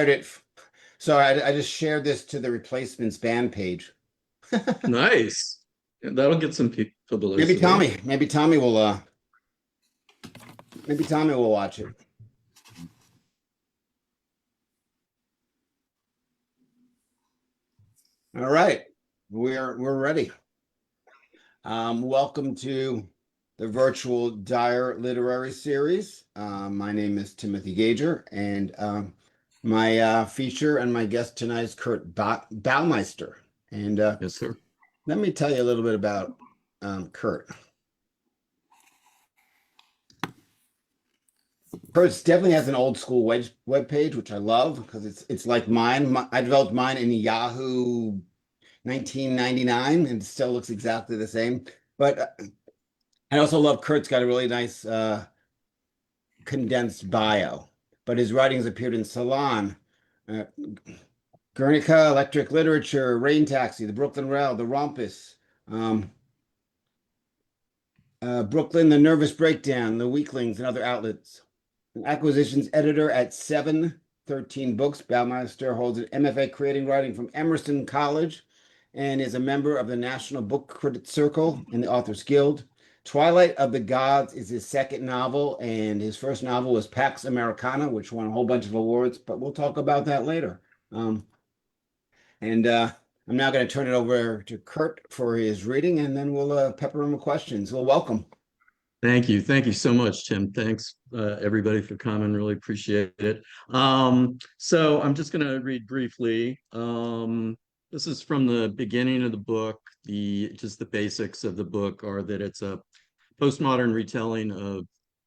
it. So I just shared this to the replacements band page. Nice. Yeah, that'll get some Maybe publicity. Tommy, maybe Tommy will watch it. All right, we're ready. Welcome to the virtual Dire Literary Series. My name is Timothy Gager, and my feature and my guest tonight is Kurt Baumeister. And Yes, sir. let me tell you a little bit about Kurt. Kurt definitely has an old school web page, which I love because it's like mine. I developed mine in Yahoo 1999, and it still looks exactly the same. But I also love Kurt's got a really nice condensed bio, but his writings appeared in Salon, uh, Guernica, Electric Literature, Rain Taxi, The Brooklyn Rail, The Rumpus, um, Brooklyn, The Nervous Breakdown, The Weeklings, and other outlets. An acquisitions editor at 713 Books, Baumeister holds an MFA creating writing from Emerson College and is a member of the National Book Critics Circle and the Authors Guild. Twilight of the Gods is his second novel, and his first novel was Pax Americana, which won a whole bunch of awards, but we'll talk about that later. And I'm now going to turn it over to Kurt for his reading, and then we'll pepper him with questions. Well, welcome. Thank you. Thank you so much, Tim. Thanks, everybody, for coming. Really appreciate it. So I'm just going to read briefly. This is from the beginning of the book. Just the basics of the book are that it's a postmodern retelling of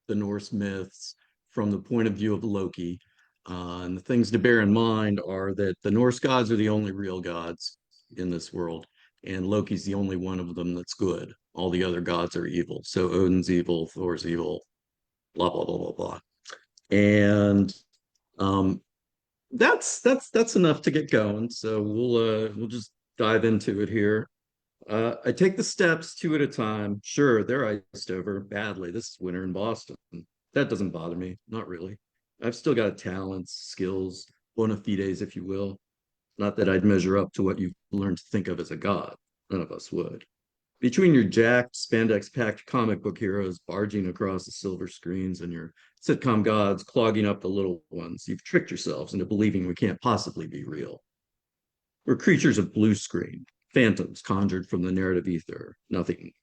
the Norse myths from the point of view of Loki. And the things to bear in mind are that the Norse gods are the only real gods in this world, and Loki's the only one of them that's good. All the other gods are evil. So Odin's evil, Thor's evil, blah blah blah blah blah. And um, that's enough to get going. So we'll just dive into it here. I take the steps two at a time. Sure, they're iced over badly. This is winter in Boston. That doesn't bother me, not really. I've still got talents, skills, bona fides, if you will. Not that I'd measure up to what you've learned to think of as a god. None of us would. Between your jacked, spandex-packed comic book heroes barging across the silver screens and your sitcom gods clogging up the little ones, you've tricked yourselves into believing we can't possibly be real. We're creatures of blue screen, phantoms conjured from the narrative ether, nothing.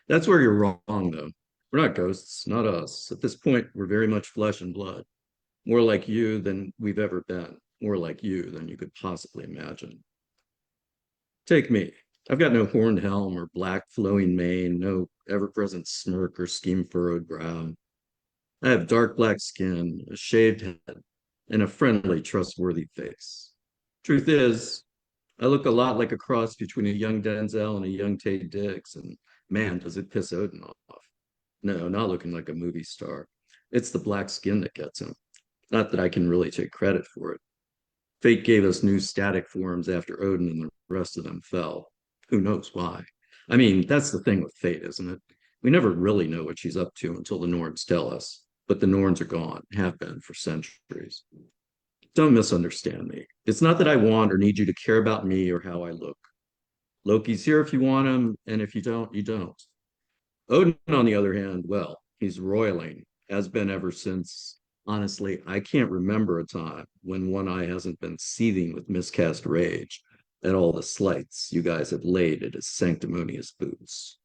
That's where you're wrong, though. We're not ghosts, not us. At this point, we're very much flesh and blood. More like you than we've ever been. More like you than you could possibly imagine. Take me. I've got no horned helm or black flowing mane, no ever-present smirk or scheme-furrowed brow. I have dark black skin, a shaved head, and a friendly, trustworthy face. Truth is, I look a lot like a cross between a young Denzel and a young Taye Diggs, and man, does it piss Odin off. No, not looking like a movie star. It's the black skin that gets him. Not that I can really take credit for it. Fate gave us new static forms after Odin and the rest of them fell. Who knows why? I mean, that's the thing with fate, isn't it? We never really know what she's up to until the Norns tell us. But the Norns are gone, have been for centuries. Don't misunderstand me. It's not that I want or need you to care about me or how I look. Loki's here if you want him, and if you don't, you don't. Odin, on the other hand, well, he's roiling, has been ever since. Honestly, I can't remember a time when one eye hasn't been seething with miscast rage at all the slights you guys have laid at his sanctimonious boots.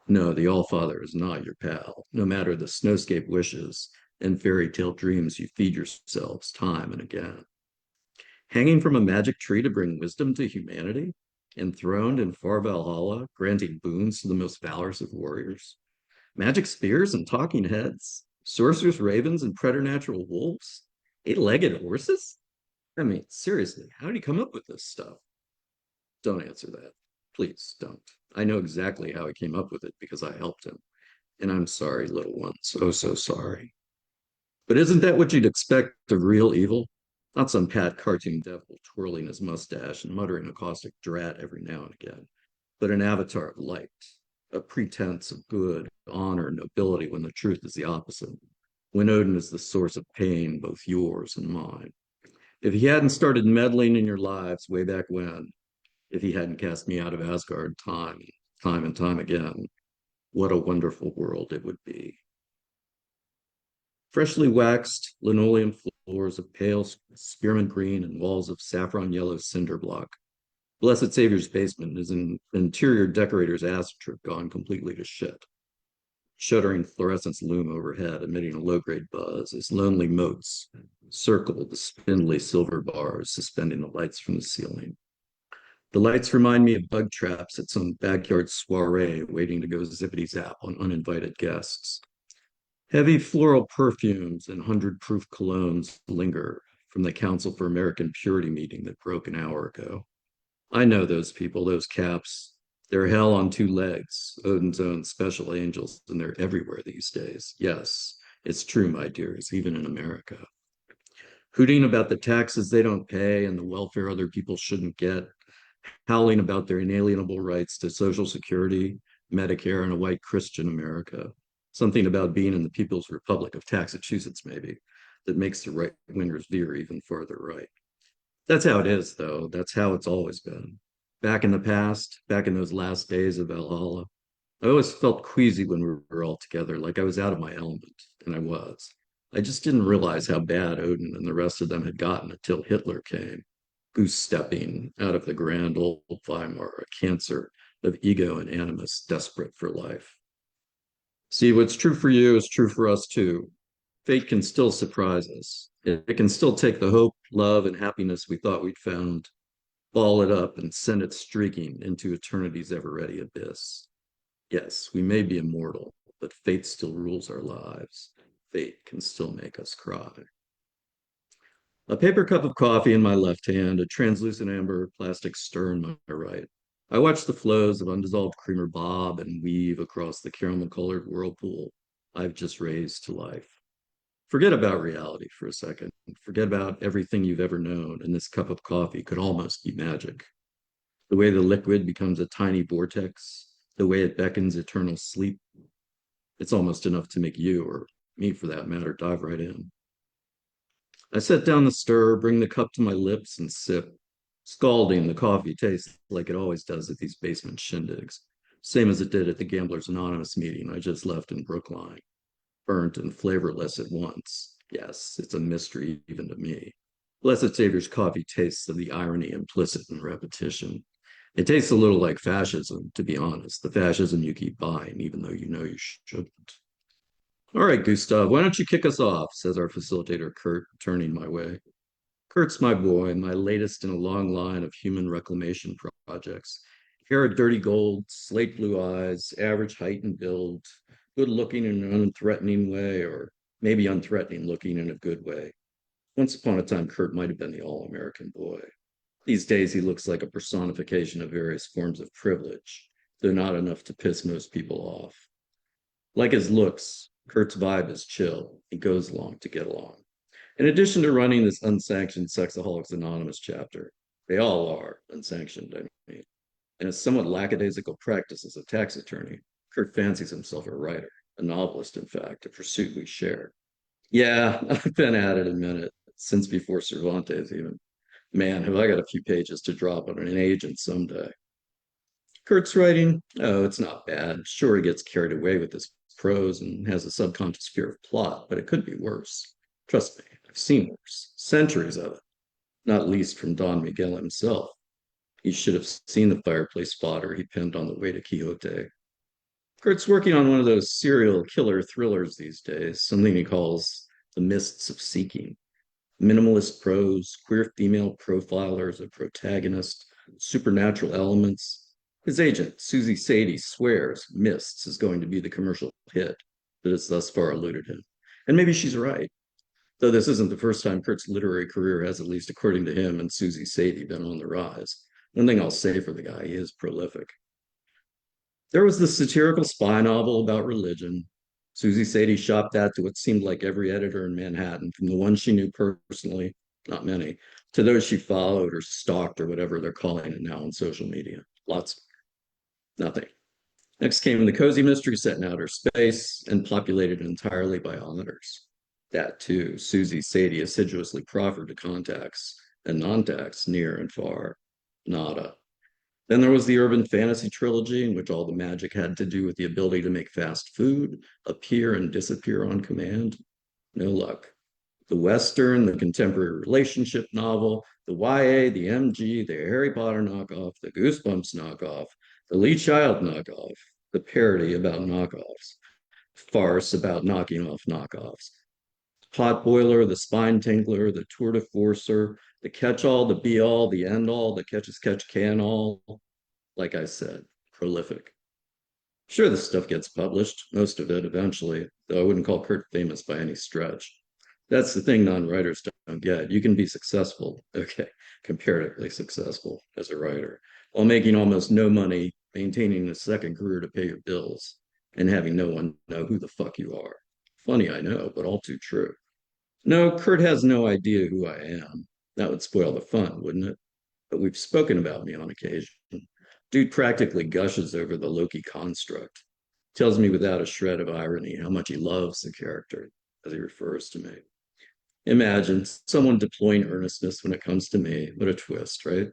No, the Allfather is not your pal, no matter the snowscape wishes and fairy tale dreams you feed yourselves time and again. Hanging from a magic tree to bring wisdom to humanity? Enthroned in far Valhalla, granting boons to the most valorous of warriors? Magic spears and talking heads? Sorcerous ravens and preternatural wolves? Eight-legged horses? I mean, seriously, how did he come up with this stuff? Don't answer that. Please don't. I know exactly how he came up with it because I helped him. And I'm sorry, little ones. Oh, so sorry. But isn't that what you'd expect of real evil? Not some pat cartoon devil twirling his mustache and muttering a caustic drat every now and again, but an avatar of light, a pretense of good, honor, nobility, when the truth is the opposite. When Odin is the source of pain, both yours and mine. If he hadn't started meddling in your lives way back when, if he hadn't cast me out of Asgard time and time again, what a wonderful world it would be. Freshly waxed linoleum floors of pale spearmint green and walls of saffron yellow cinder block. Blessed Savior's basement is an interior decorator's acid trip gone completely to shit. Shuddering fluorescents loom overhead, emitting a low-grade buzz as lonely motes circle the spindly silver bars suspending the lights from the ceiling. The lights remind me of bug traps at some backyard soiree waiting to go zippity-zap on uninvited guests. Heavy floral perfumes and 100-proof colognes linger from the Council for American Purity meeting that broke an hour ago. I know those people, those caps. They're hell on two legs, Odin's own special angels, and they're everywhere these days. Yes, it's true, my dears, even in America. Hooting about the taxes they don't pay and the welfare other people shouldn't get, howling about their inalienable rights to Social Security, Medicare, and a white Christian America. Something about being in the People's Republic of Massachusetts, maybe, that makes the right wingers veer even farther right. That's how it is, though. That's how it's always been. Back in the past, back in those last days of Valhalla, I always felt queasy when we were all together, like I was out of my element, and I was. I just didn't realize how bad Odin and the rest of them had gotten until Hitler came, goose stepping out of the grand old Weimar, a cancer of ego and animus desperate for life. See, what's true for you is true for us too. Fate can still surprise us. It can still take the hope, love, and happiness we thought we'd found, ball it up, and send it streaking into eternity's ever-ready abyss. Yes, we may be immortal, but fate still rules our lives. Fate can still make us cry. A paper cup of coffee in my left hand, a translucent amber plastic stir in my right. I watch the flows of undissolved creamer bob and weave across the caramel-colored whirlpool I've just raised to life. Forget about reality for a second. Forget about everything you've ever known, and this cup of coffee could almost be magic. The way the liquid becomes a tiny vortex, the way it beckons eternal sleep, it's almost enough to make you, or me for that matter, dive right in. I set down the stir, bring the cup to my lips, and sip. Scalding, the coffee tastes like it always does at these basement shindigs, same as it did at the Gamblers Anonymous meeting I just left in Brookline. Burnt and flavorless at once. Yes, it's a mystery even to me. Blessed Savior's coffee tastes of the irony implicit in repetition. It tastes a little like fascism, to be honest, the fascism you keep buying, even though you know you shouldn't. All right, Gustav, why don't you kick us off, says our facilitator, Kurt, turning my way. Kurt's my boy, my latest in a long line of human reclamation projects. Hair of dirty gold, slate blue eyes, average height and build, good looking in an unthreatening way, or maybe unthreatening looking in a good way. Once upon a time, Kurt might have been the all-American boy. These days, he looks like a personification of various forms of privilege, though not enough to piss most people off. Like his looks, Kurt's vibe is chill. He goes along to get along. In addition to running this unsanctioned Sexaholics Anonymous chapter, they all are unsanctioned, I mean, in a somewhat lackadaisical practice as a tax attorney, Kurt fancies himself a writer, a novelist, in fact, a pursuit we share. Yeah, I've been at it a minute, since before Cervantes even. Man, have I got a few pages to drop on an agent someday. Kurt's writing, oh, it's not bad. Sure, he gets carried away with his prose and has a subconscious fear of plot, but it could be worse. Trust me, I've seen worse. Centuries of it, not least from Don Miguel himself. He should have seen the fireplace fodder he pinned on the way to Quixote. Kurt's working on one of those serial killer thrillers these days, something he calls The Mists of Seeking. Minimalist prose, queer female profiler as a protagonist, supernatural elements. His agent, Susie Sadie, swears Mists is going to be the commercial hit that has thus far eluded him. And maybe she's right. Though this isn't the first time Kurt's literary career has, at least according to him and Susie Sadie, been on the rise. One thing I'll say for the guy, he is prolific. There was this satirical spy novel about religion. Susie Sadie shopped that to what seemed like every editor in Manhattan, from the ones she knew personally, not many, to those she followed or stalked or whatever they're calling it now on social media. Lots. Nothing. Next came the cozy mystery set in outer space and populated entirely by auditors. That too, Susie Sadie assiduously proffered to contacts and non-tax near and far. Nada. Then there was the urban fantasy trilogy, in which all the magic had to do with the ability to make fast food, appear and disappear on command. No luck. The Western, the contemporary relationship novel, the YA, the MG, the Harry Potter knockoff, the Goosebumps knockoff, the Lee Child knockoff, the parody about knockoffs, farce about knocking off knockoffs, Potboiler, the Spine Tingler, the Tour de Forcer, the Catch All, the Be All, the End All, the Catch as Catch Can All. Like I said, prolific. Sure, this stuff gets published, most of it eventually, though I wouldn't call Kurt famous by any stretch. That's the thing non-writers don't get. You can be successful, okay, comparatively successful as a writer, while making almost no money, maintaining a second career to pay your bills, and having no one know who the fuck you are. Funny, I know, but all too true. No, Kurt has no idea who I am. That would spoil the fun, wouldn't it? But we've spoken about me on occasion. Dude practically gushes over the Loki construct, tells me without a shred of irony how much he loves the character as he refers to me. Imagine someone deploying earnestness when it comes to me. What a twist, right?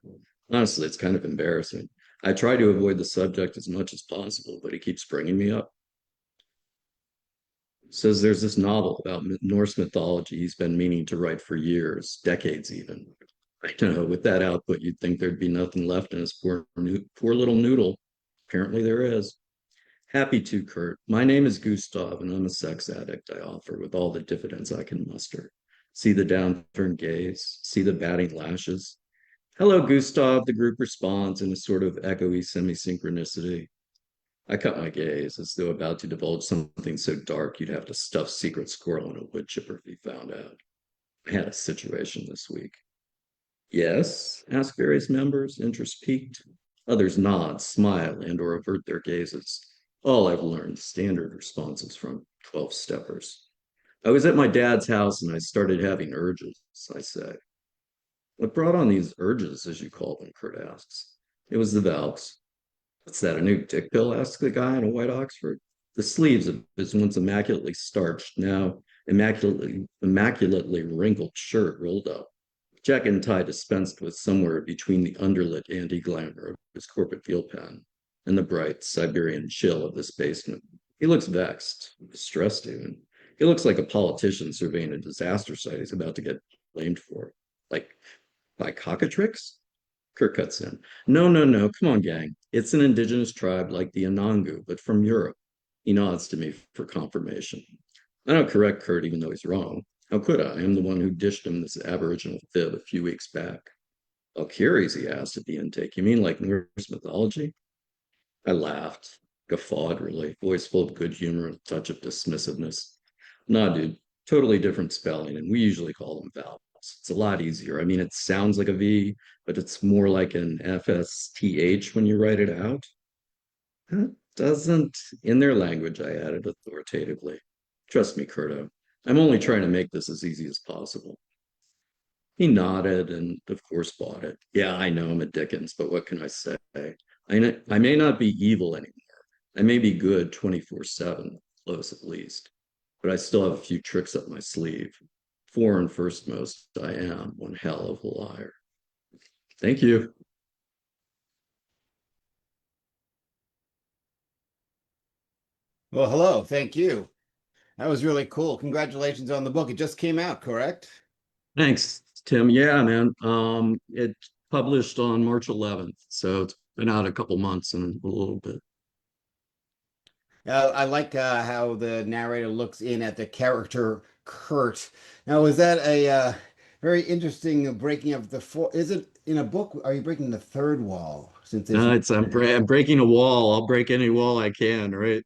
Honestly, it's kind of embarrassing. I try to avoid the subject as much as possible, but he keeps bringing me up. Says there's this novel about Norse mythology he's been meaning to write for years, decades even. I know, with that output, you'd think there'd be nothing left in his poor little noodle. Apparently there is. Happy to, Kurt. My name is Gustav, and I'm a sex addict, I offer, with all the diffidence I can muster. See the downturned gaze, see the batting lashes. Hello, Gustav, the group responds in a sort of echoey semi-synchronicity. I cut my gaze, as though about to divulge something so dark you'd have to stuff secret squirrel in a wood chipper if he found out. I had a situation this week. Yes, ask various members, interest piqued. Others nod, smile, and or avert their gazes. All I've learned, standard responses from 12-steppers. I was at my dad's house and I started having urges, I say. What brought on these urges, as you call them, Kurt asks. It was the valves. What's that, a new dick pill? Asks the guy in a white Oxford. The sleeves of his once immaculately starched, now immaculately wrinkled shirt rolled up. Jack and tie dispensed with somewhere between the underlit anti-glamour of his corporate field pen and the bright Siberian chill of this basement. He looks vexed, distressed even. He looks like a politician surveying a disaster site he's about to get blamed for. Like, by cockatrix? Kirk cuts in. No, no, no. Come on, gang. It's an indigenous tribe like the Anangu, but from Europe. He nods to me for confirmation. I don't correct Kurt, even though he's wrong. How could I? I'm the one who dished him this aboriginal fib a few weeks back. Valkyries, he asked at the intake. You mean like Norse mythology? I laughed, guffawed, really, voice full of good humor and a touch of dismissiveness. Nah, dude, totally different spelling, and we usually call them vowels. It's a lot easier. I mean, it sounds like a V, but it's more like an FSTH when you write it out. That doesn't, in their language, I added authoritatively. Trust me, Curto. I'm only trying to make this as easy as possible. He nodded and, of course, bought it. Yeah, I know I'm a Dickens, but what can I say? I may not be evil anymore. I may be good 24/7, close at least, but I still have a few tricks up my sleeve. For and first most, I am one hell of a liar. Thank you. Well, hello. Thank you. That was really cool. Congratulations on the book. It just came out, correct? Thanks, Tim. Yeah, man. It published on March 11th, so it's been out a couple months and a little bit. I like how the narrator looks in at the character Kurt. Now, is that a very interesting breaking of the four? Is it in a book? Are you breaking the third wall? Since there's No, I'm breaking a wall. I'll break any wall I can, right?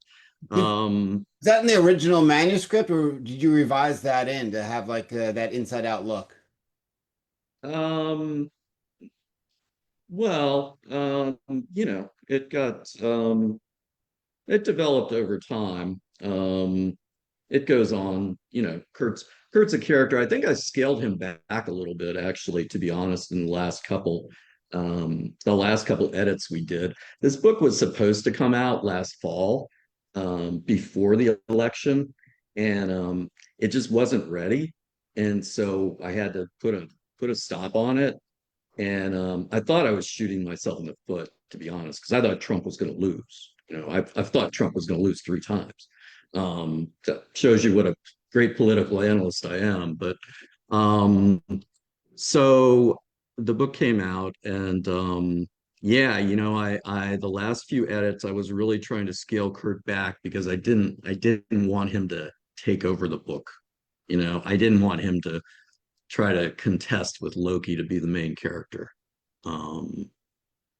is Um, that in the original manuscript, or did you revise that in to have like that inside out look? um, well, it got it developed over time. It goes on, Kurt's a character. I think I scaled him back a little bit, actually, to be honest, in the last couple edits we did. This book was supposed to come out last fall, before the election. And it just wasn't ready. And so I had to put a stop on it. And I thought I was shooting myself in the foot, to be honest, because I thought Trump was going to lose. I've thought Trump was going to lose 3 times. That shows you what a great political analyst I am. But um, so the book came out, and yeah, the last few edits, I was really trying to scale Kurt back because I didn't want him to take over the book. I didn't want him to try to contest with Loki to be the main character. Um,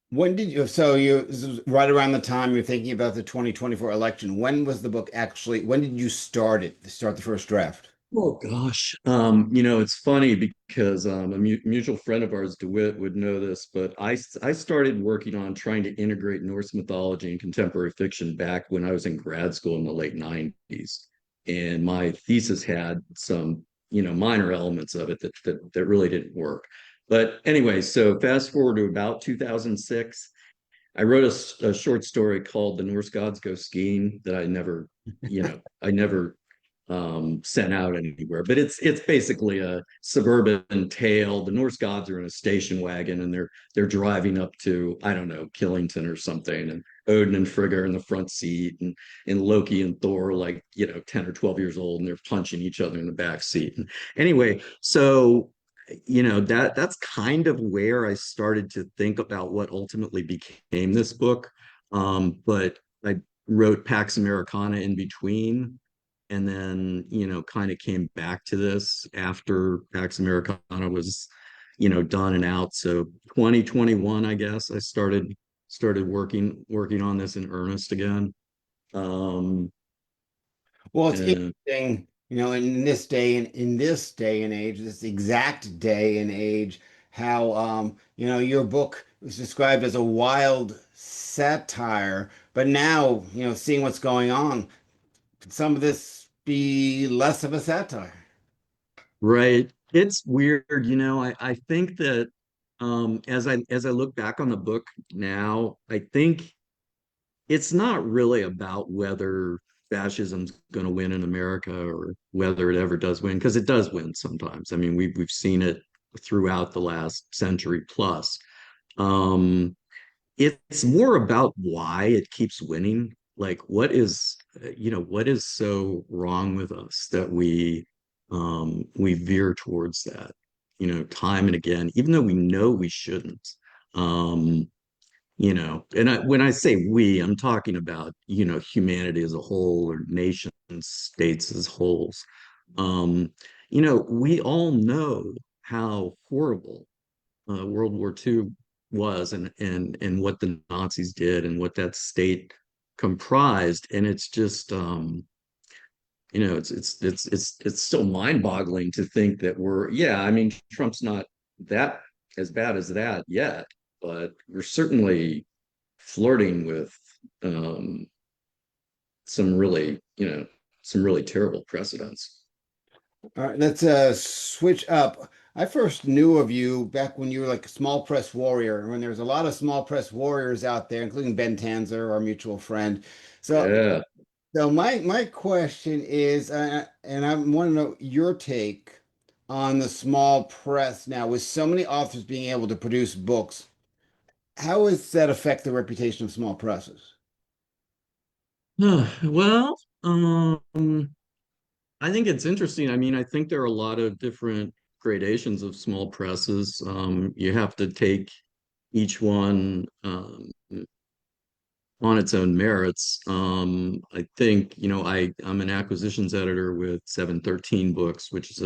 When did you, so you, this was right around the time you're thinking about the 2024 election. When was the book actually, when did you start it, start the first draft? oh gosh, it's funny because a mutual friend of ours, DeWitt, would know this, but I started working on trying to integrate Norse mythology and contemporary fiction back when I was in grad school in the late 90s. And my thesis had some, minor elements of it that really didn't work. But anyway, so fast forward to about 2006. I wrote a short story called "The Norse Gods Go Skiing" that I never sent out anywhere. But it's basically a suburban tale. The Norse gods are in a station wagon and they're driving up to, I don't know, Killington or something, and Odin and Frigga are in the front seat, and Loki and Thor, like 10 or 12 years old, and they're punching each other in the back seat. And anyway, so that's kind of where I started to think about what ultimately became this book. But I wrote Pax Americana in between, and then kind of came back to this after Pax Americana was done and out. So 2021, I guess, I started working on this in earnest again. um Well, it's and interesting, in this day and age, this exact day and age, how your book was described as a wild satire, but now, seeing what's going on, could some of this be less of a satire? right, it's weird. I think that as I look back on the book now, I think it's not really about whether fascism's going to win in America or whether it ever does win, because it does win sometimes. I mean, we've seen it throughout the last century plus. Um, it's more about why it keeps winning. Like, what is so wrong with us that we veer towards that, time and again, even though we know we shouldn't. Um, and when I say we, I'm talking about, humanity as a whole, or nations, states as wholes. Um, we all know how horrible World War II was, and what the Nazis did and what that state comprised. And it's just it's still mind-boggling to think that yeah, I mean, Trump's not that as bad as that yet, but we're certainly flirting with um, some really, some really terrible precedents. All right, let's switch up. I first knew of you back when you were like a small press warrior, when there was a lot of small press warriors out there, including Ben Tanzer, our mutual friend. So, Yeah. my question is, and I want to know your take on the small press now, with so many authors being able to produce books. How does that affect the reputation of small presses? Well, I think it's interesting. I mean, I think there are a lot of different gradations of small presses. You have to take each one on its own merits. I think, I'm an acquisitions editor with 713 Books, which is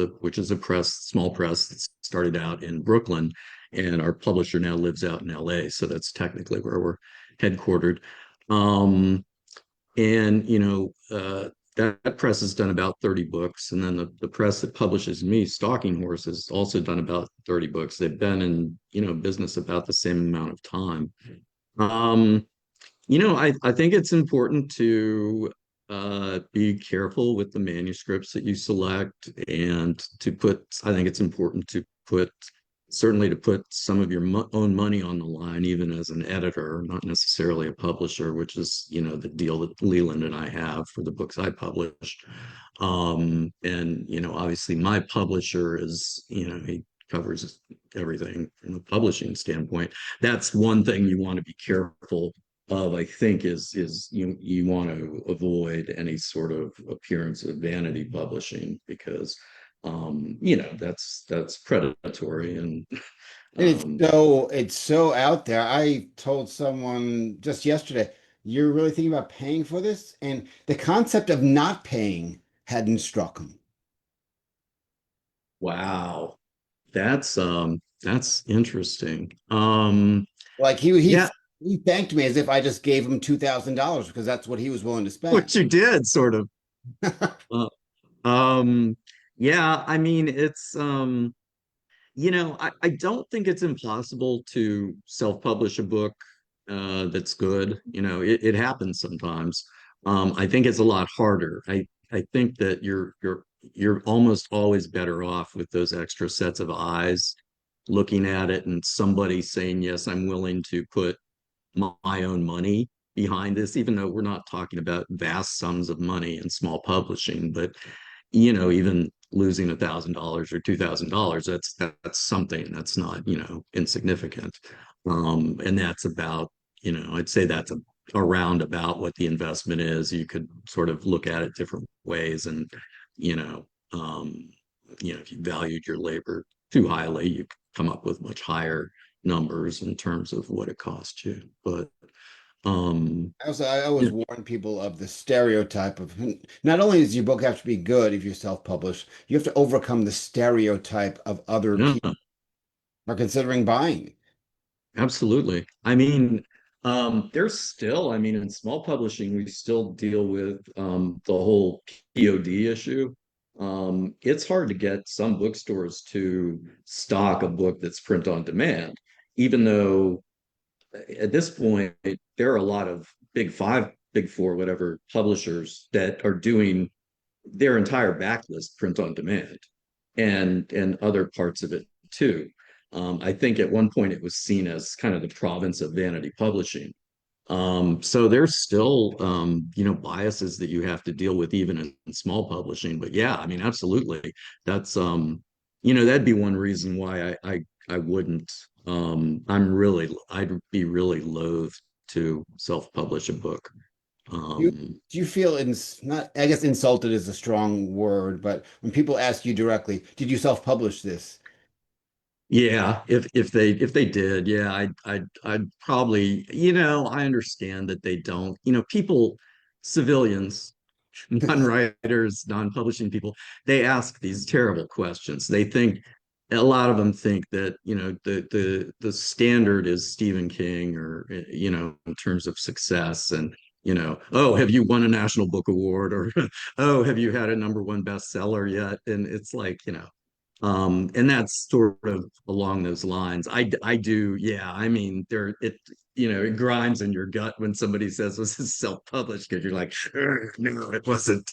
a small press that started out in Brooklyn, and our publisher now lives out in LA, so that's technically where we're headquartered. Um, and that press has done about 30 books, and then the press that publishes me, Stalking Horse, has also done about 30 books. They've been in business about the same amount of time. Um, I think it's important to be careful with the manuscripts that you select, and I think it's important to put certainly to put some of your own money on the line, even as an editor, not necessarily a publisher, which is, the deal that Leland and I have for the books I publish. And, obviously my publisher is, he covers everything from a publishing standpoint. That's one thing you want to be careful of, I think, is you want to avoid any sort of appearance of vanity publishing because that's predatory and And um it's so out there. I told someone just yesterday, you're really thinking about paying for this? And the concept of not paying hadn't struck him. wow, that's interesting. Like he he Yeah, he thanked me as if I just gave him $2,000 because that's what he was willing to spend. what you did sort of. uh, um yeah, I mean I don't think it's impossible to self-publish a book that's good. It happens sometimes. I think it's a lot harder. I think that you're almost always better off with those extra sets of eyes looking at it and somebody saying, yes, I'm willing to put my own money behind this, even though we're not talking about vast sums of money in small publishing, but even losing $1,000 or $2,000, that's something that's not, insignificant. And that's about, I'd say that's around about what the investment is. You could sort of look at it different ways, and you know, um, if you valued your labor too highly, you could come up with much higher numbers in terms of what it costs you. But I always yeah, warn people of the stereotype of not only does your book have to be good if you're self-published, you have to overcome the stereotype of other yeah, people are considering buying. absolutely. I mean, there's still, I mean, in small publishing, we still deal with the whole POD issue. It's hard to get some bookstores to stock a book that's print on demand, even though at this point, there are a lot of big five, big four, whatever publishers that are doing their entire backlist print on demand and other parts of it too. I think at one point it was seen as kind of the province of vanity publishing. So there's still biases that you have to deal with even in small publishing. But yeah, I mean, absolutely. That's that'd be one reason why I wouldn't I'd be really loath to self-publish a book. You Um, do you feel not, I guess insulted is a strong word, but when people ask you directly, did you self-publish this? Yeah, if they did, yeah, I'd probably, I understand that they don't, people, civilians, non-writers, non-publishing people, they ask these terrible questions. They think a lot of them think that, the standard is Stephen King or in terms of success and oh, have you won a National Book Award or oh, have you had a number one bestseller yet? And it's like, and that's sort of along those lines. I do, yeah. I mean, it grinds in your gut when somebody says this is self-published because you're like, no, it wasn't.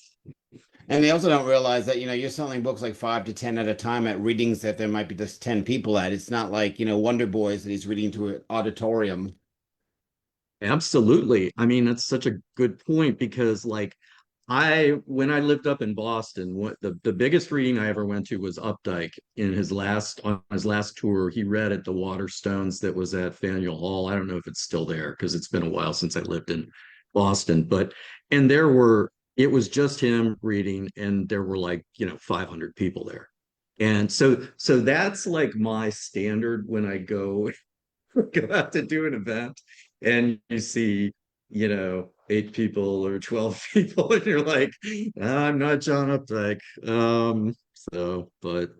And they also don't realize that, you're selling books like 5 to 10 at a time at readings that there might be just 10 people at. It's not like, Wonder Boys that he's reading to an auditorium. Absolutely. I mean, that's such a good point because like when I lived up in Boston, what the biggest reading I ever went to was Updike on his last tour. He read at the Waterstones that was at Faneuil Hall. I don't know if it's still there because it's been a while since I lived in Boston, but and it was just him reading and there were like, 500 people there. And so that's like my standard when I go go out to do an event and you see, 8 people or 12 people, and you're like, I'm not John Updike. But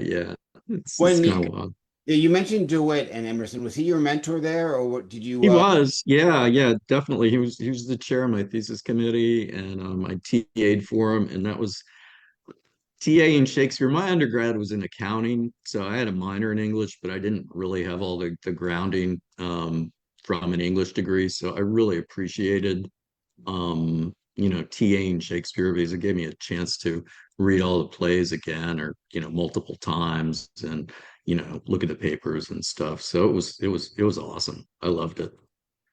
yeah, it's When kind of wild. you mentioned DeWitt and Emerson, was he your mentor there, or did you? He was, yeah, definitely. He was the chair of my thesis committee, and I TA'd for him, and that was TA in Shakespeare. My undergrad was in accounting, so I had a minor in English, but I didn't really have all the grounding from an English degree. So I really appreciated TA in Shakespeare because it gave me a chance to read all the plays again or multiple times. And look at the papers and stuff. So it was awesome. I loved it.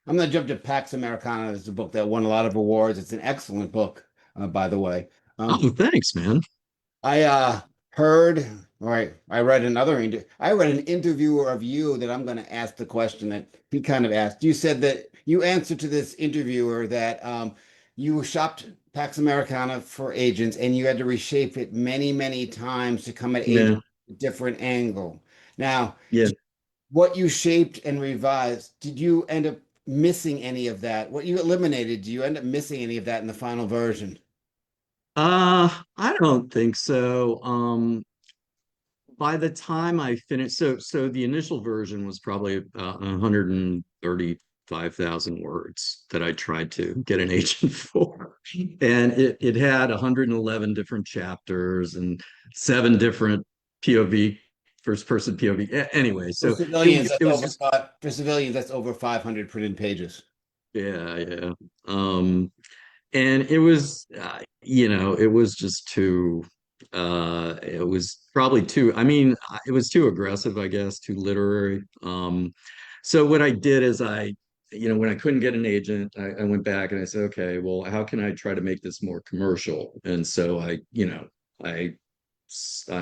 I'm gonna jump to Pax Americana. It's a book that won a lot of awards. It's an excellent book, by the way. Oh, Um, thanks, man. I heard, or I read I read an interviewer of you that I'm going to ask the question that he kind of asked. You said that you answered to this interviewer that you shopped Pax Americana for agents and you had to reshape it many, many times to come at agents Yeah, at a different angle. Now, yeah. what you shaped and revised, did you end up missing any of that? What you eliminated, do you end up missing any of that in the final version? I don't think so. By the time I finished, so the initial version was probably 135,000 words that I tried to get an agent for. And it had 111 different chapters and seven different POV, first person POV. Anyway, For so civilians, it that's was over just five. For civilians, that's over 500 printed pages. yeah, yeah. Um and it was just too it was probably too, I mean, it was too aggressive, I guess, too literary. So what I did is when I couldn't get an agent, I went back and I said, okay, well, how can I try to make this more commercial? And so I I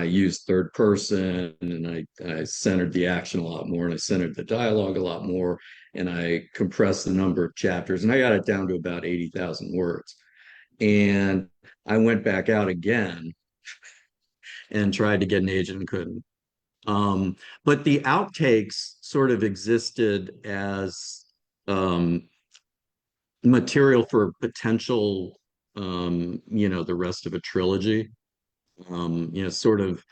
used third person, and I centered the action a lot more, and I centered the dialogue a lot more, and I compressed the number of chapters, and I got it down to about 80,000 words. And I went back out again and tried to get an agent and couldn't. But the outtakes sort of existed as um, material for potential, the rest of a trilogy. Sort of,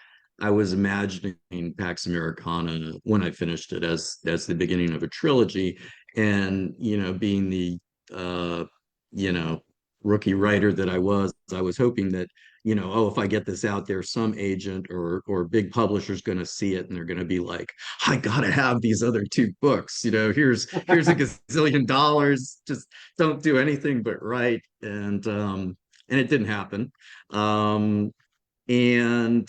I was imagining Pax Americana when I finished it as the beginning of a trilogy, and being the uh, you know rookie writer that I was hoping that oh, if I get this out there, some agent or big publisher's going to see it and they're going to be like, I gotta have these other two books. Here's a gazillion dollars. Just don't do anything but write, and it didn't happen. Um, and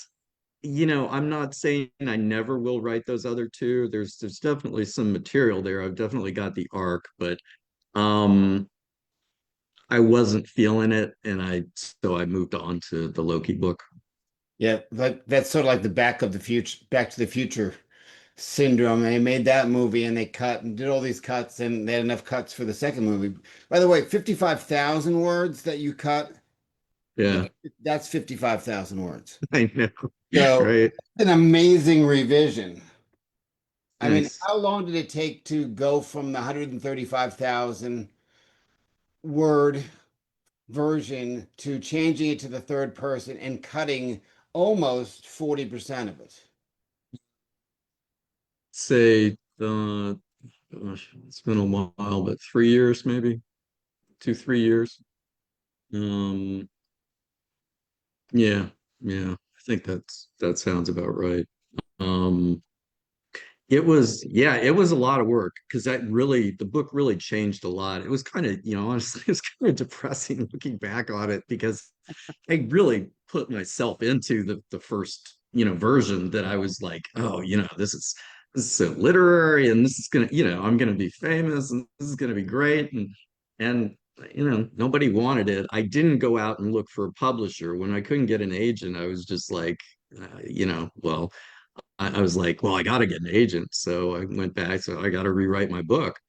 I'm not saying I never will write those other two. There's definitely some material there. I've definitely got the arc, but um I wasn't feeling it, and I moved on to the Loki book. Yeah, that's sort of like the Back to the Future syndrome. They made that movie and they cut and did all these cuts and they had enough cuts for the second movie. By the way, 55,000 words that you cut, Yeah, that's 55,000 words. I know. So Right. an amazing revision. I mean, Nice. how long did it take to go from the 135,000 word version to changing it to the third person and cutting almost 40% of it? Say gosh, it's been a while, but 3 years maybe, 2, 3 years. Um, yeah, yeah. I think that sounds about right. Um, it was a lot of work because the book really changed a lot. It was kind of, honestly, it was kind of depressing looking back on it because I really put myself into the first, version that I was like, oh, this is so literary and this is gonna, I'm gonna be famous and this is gonna be great. And nobody wanted it. I didn't go out and look for a publisher. When I couldn't get an agent, I was just like, well, I was like, well, I got to get an agent. So I went back. So I got to rewrite my book.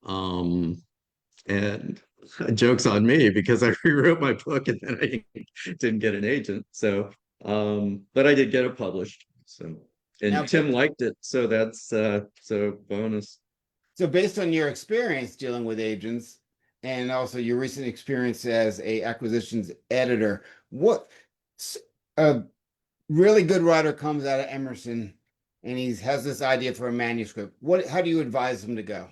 Um, and joke's on me because I rewrote my book and then I didn't get an agent. So, but I did get it published. So, Now, and Tim liked it. So so bonus. so based on your experience dealing with agents and also your recent experience as a acquisitions editor, what a really good writer comes out of Emerson and he has this idea for a manuscript. How do you advise him to go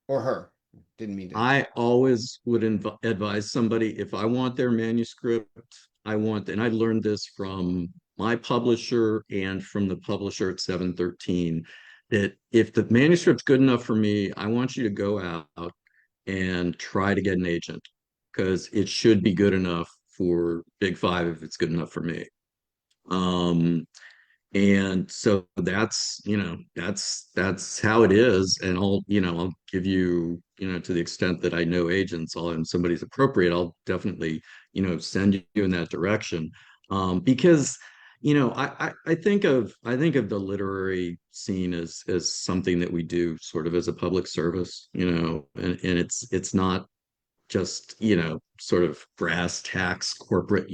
or her? Didn't mean to. I always would advise somebody if I want their manuscript, and I learned this from my publisher and from the publisher at 713, that if the manuscript's good enough for me, I want you to go out and try to get an agent because it should be good enough for Big Five if it's good enough for me. Um, And so that's, that's how it is. And I'll give you, to the extent that I know agents, and somebody's appropriate, I'll definitely, send you in that direction. Because, I think of the literary scene as something that we do sort of as a public service, and it's not just, sort of brass tacks corporate,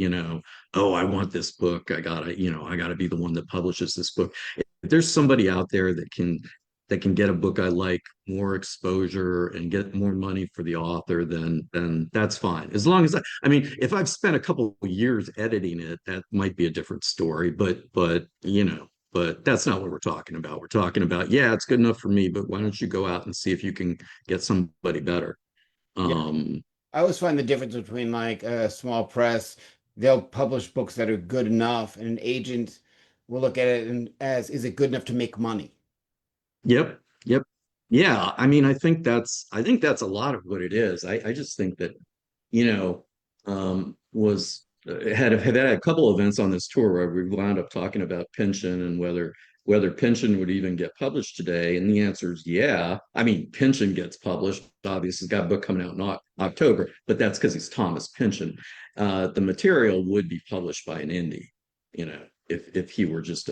oh, I want this book. I gotta be the one that publishes this book. If there's somebody out there that can get a book I like more exposure and get more money for the author, then that's fine. As long as I mean, if I've spent a couple of years editing it, that might be a different story. But that's not what we're talking about. We're talking about, yeah, it's good enough for me, but why don't you go out and see if you can get somebody better? Yeah. Um, I always find the difference between like a small press, they'll publish books that are good enough, and an agent will look at it and as, is it good enough to make money? yep, yep. Yeah, I mean, I think that's a lot of what it is. I just think that, you know, was had a couple of events on this tour where we wound up talking about pension and whether pension would even get published today. And the answer is yeah. I mean, pension gets published. Obviously, he's got a book coming out in October, but that's because he's Thomas Pynchon. The material would be published by an indie, if he were just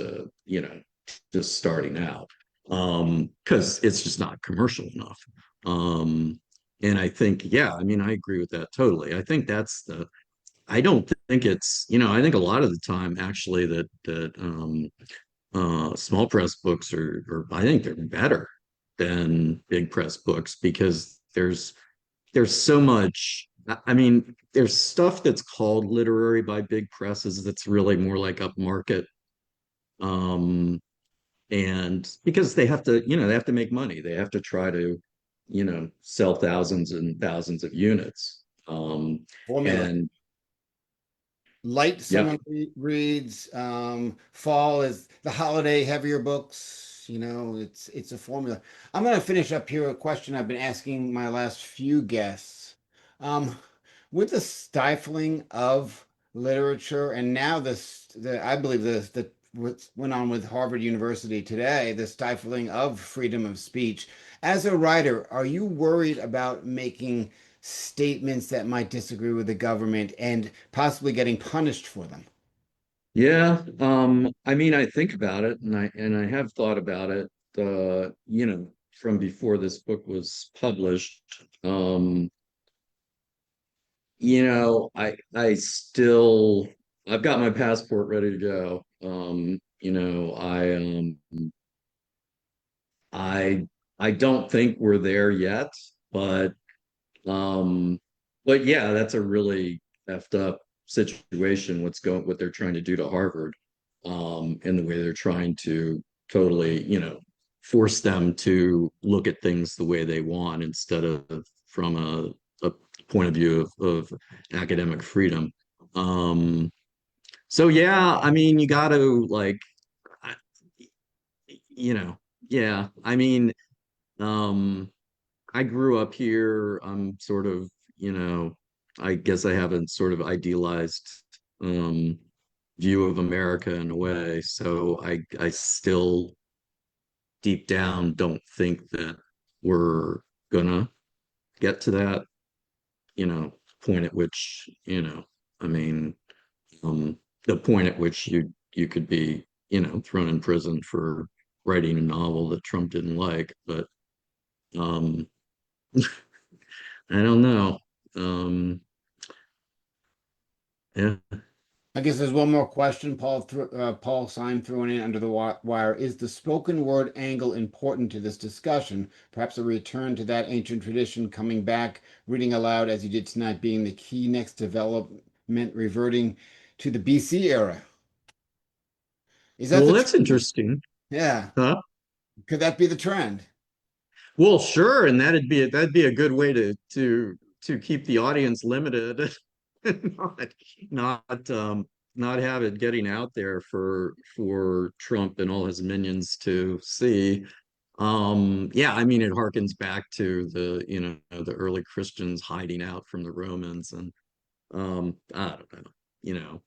starting out, because it's just not commercial enough. Um, and I think, yeah, I mean, I agree with that totally. I don't think I think a lot of the time actually that small press books I think they're better than big press books because there's so much. I mean, there's stuff that's called literary by big presses that's really more like upmarket. Um, and because they have to make money, they have to try to sell thousands and thousands of units. Formula. And Light, yeah. someone reads. Fall is the holiday, heavier books. It's a formula. I'm going to finish up here a question I've been asking my last few guests. Um, with the stifling of literature, and now I believe the what went on with Harvard University today, the stifling of freedom of speech. As a writer, are you worried about making statements that might disagree with the government and possibly getting punished for them? Yeah, I mean, I think about it, and I have thought about it, from before this book was published. I've got my passport ready to go. I I don't think we're there yet, but um, but yeah, that's a really effed up situation. What they're trying to do to Harvard, and the way they're trying to totally, force them to look at things the way they want instead of from a point of view of academic freedom. Um, so yeah, I mean, you got to like, I- you know, yeah, I mean, um, I grew up here. I'm sort of, I guess I have a sort of idealized um, view of America in a way. So I still deep down don't think that we're gonna get to that, point at which, I mean, the point at which you could be, thrown in prison for writing a novel that Trump didn't like. But um, I don't know. Um, yeah. I guess there's one more question. Paul Syme threw it in under the wire. Is the spoken word angle important to this discussion? Perhaps a return to that ancient tradition, coming back, reading aloud as you did tonight, being the key next development, reverting to the BC era. Is that Well, the that's trend? interesting. Yeah. Huh? Could that be the trend? Well, sure, and that'd be a good way to keep the audience limited, and not have it getting out there for Trump and all his minions to see. Yeah, I mean, it harkens back to the early Christians hiding out from the Romans, and I don't know, you know.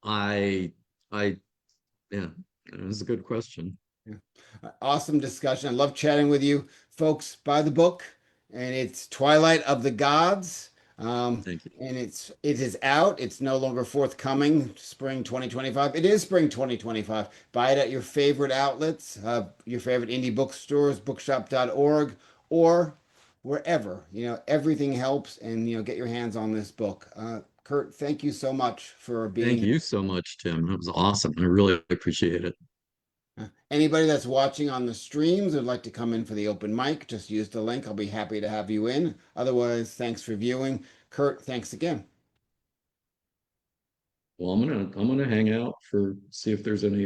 I, I, yeah, it was a good question. Yeah. Awesome discussion. I love chatting with you folks. Buy the book, and it's Twilight of the Gods. Um, Thank you. and it is out. It's no longer forthcoming. Spring 2025. It is spring 2025. Buy it at your favorite outlets, your favorite indie bookstores, bookshop.org, or wherever. Everything helps, and get your hands on this book. Kurt, thank you so much for being Thank here. you so much, Tim. That was awesome. I really appreciate it. Anybody that's watching on the streams would like to come in for the open mic, just use the link. I'll be happy to have you in. Otherwise, thanks for viewing. Kurt, thanks again. Well, I'm gonna hang out for see if there's any